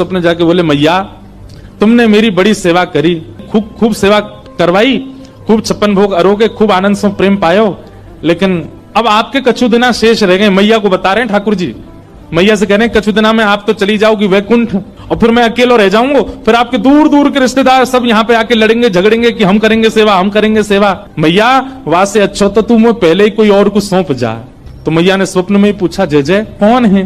अपने जाके बोले, मैया तुमने मेरी बड़ी सेवा करी, खूब सेवा करवाई, खूब 56 भोग अरोगे, खूब आनंद से प्रेम पायो, लेकिन अब आपके कछु दिना शेष रह गए। मैया को बता रहे हैं ठाकुर जी, मैया से कह रहे हैं कछु दिना में आप तो चली जाओगी वैकुंठ और फिर मैं अकेला रह जाऊंगा, फिर आपके दूर दूर के रिश्तेदार सब यहाँ पे आके लड़ेंगे झगड़ेंगे कि हम करेंगे सेवा, हम करेंगे सेवा। मैया वहां से अच्छा तो तू मुझे पहले ही कोई और को सौंप जा। तो मैया ने स्वप्न में ही पूछा, जय जय कौन है,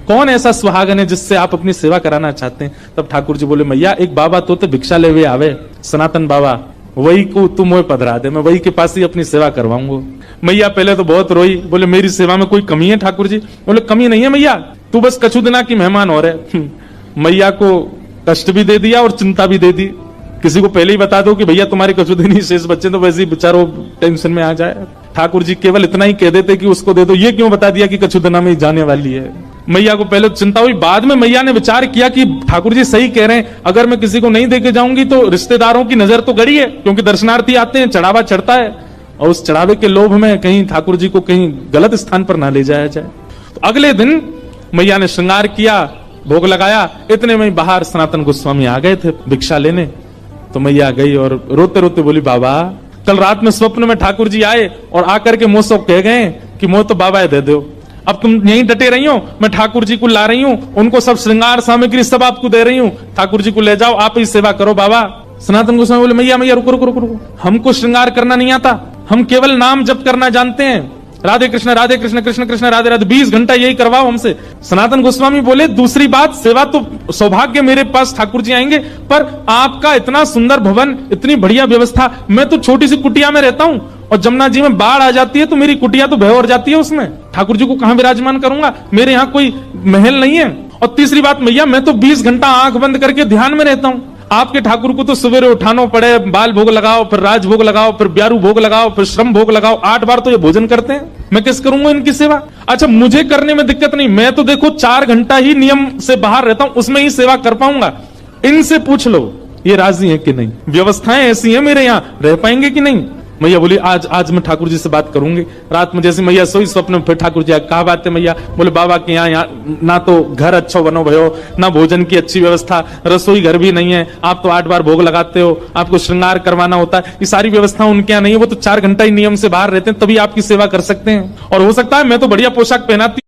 कौन ऐसा सुहागन है जिससे आप अपनी सेवा कराना चाहते हैं? तब ठाकुर जी बोले, मैया एक बाबा तो भिक्षा लेवे आवे, सनातन बाबा, वही को तू मोह पधरा दे, मैं वही के पास ही अपनी सेवा करवाऊंगा। मैया पहले तो बहुत रोई, बोले मेरी सेवा में कोई कमी है ठाकुर जी? बोले कमी नहीं है मैया, तू बस कछु दिना की मेहमान हो रहे। मैया को कष्ट भी दे दिया और चिंता भी दे दी। किसी को पहले ही बता दो कि भैया तुम्हारे कछु दिन ही शेष बच्चे, तो वैसे ही बेचारो टेंशन में आ जाए। ठाकुर जी केवल इतना ही कह देते कि उसको दे दो, ये क्यों बता दिया कि कछु दिना में ही जाने वाली है। मैया को पहले चिंता हुई, बाद में मैया ने विचार किया कि ठाकुर जी सही कह रहे हैं, अगर मैं किसी को नहीं देके जाऊंगी तो रिश्तेदारों की नजर तो गड़ी है, क्योंकि दर्शनार्थी आते हैं, चढ़ावा चढ़ता है, और उस चढ़ावे के लोभ में कहीं ठाकुर जी को कहीं गलत स्थान पर ना ले जाया जाए। तो अगले दिन मैया ने श्रृंगार किया, भोग लगाया, इतने में बाहर सनातन गोस्वामी आ गए थे भिक्षा लेने। तो मैया गई और रोते रोते बोली, बाबा कल रात में स्वप्न में ठाकुर जी आए और आकर के मुझसे कह गए कि मुझे तो बाबा दे दो, अब तुम यहीं डटे रही हो, मैं ठाकुर जी को ला रही हूँ, उनको सब श्रृंगार सामग्री सब आपको दे रही हूँ, ठाकुर जी को ले जाओ, आप ही सेवा करो बाबा। सनातन गोस्वामी बोले, मैया मैया रुको रुको रुको रुको, हमको श्रृंगार करना नहीं आता, हम केवल नाम जप करना जानते हैं, राधे कृष्ण कृष्ण कृष्ण राधे राधे, 20 घंटा यही करवाओ हमसे। सनातन गोस्वामी बोले, दूसरी बात, सेवा तो सौभाग्य मेरे पास ठाकुर जी आएंगे, पर आपका इतना सुंदर भवन, इतनी बढ़िया व्यवस्था, मैं तो छोटी सी कुटिया में रहता हूँ, और जमुना जी में बाढ़ आ जाती है तो मेरी कुटिया तो भय और जाती है, उसमें ठाकुर जी को कहां विराजमान करूंगा, मेरे यहाँ कोई महल नहीं है। और तीसरी बात मैया, मैं तो 20 घंटा आंख बंद करके ध्यान में रहता हूँ, आपके ठाकुर को तो सवेरे उठाना पड़े, बाल भोग लगाओ, फिर राज भोग लगाओ, फिर ब्यारू भोग लगाओ, फिर श्रम भोग लगाओ, 8 बार तो ये भोजन करते हैं, मैं किस करूंगा इनकी सेवा? अच्छा मुझे करने में दिक्कत नहीं, मैं तो देखो 4 घंटा ही नियम से बाहर रहता हूं, उसमें ही सेवा कर पाऊंगा, इनसे पूछ लो ये राजी है कि नहीं, व्यवस्थाएं ऐसी है मेरे यहाँ, रह पाएंगे कि नहीं? मैया बोली, आज मैं ठाकुर जी से बात करूंगी। रात में जैसे मैया सोई, स्वप्न में फिर ठाकुर जी कहा बात है मैया? बोले, बाबा के यहाँ ना तो घर अच्छा बनो भयो, ना भोजन की अच्छी व्यवस्था, रसोई घर भी नहीं है, आप तो 8 बार भोग लगाते हो, आपको श्रृंगार करवाना होता है, ये सारी व्यवस्था उनके यहाँ नहीं है, वो तो 4 घंटा ही नियम से बाहर रहते हैं, तभी आपकी सेवा कर सकते हैं। और हो सकता है मैं तो बढ़िया पोशाक पहनाती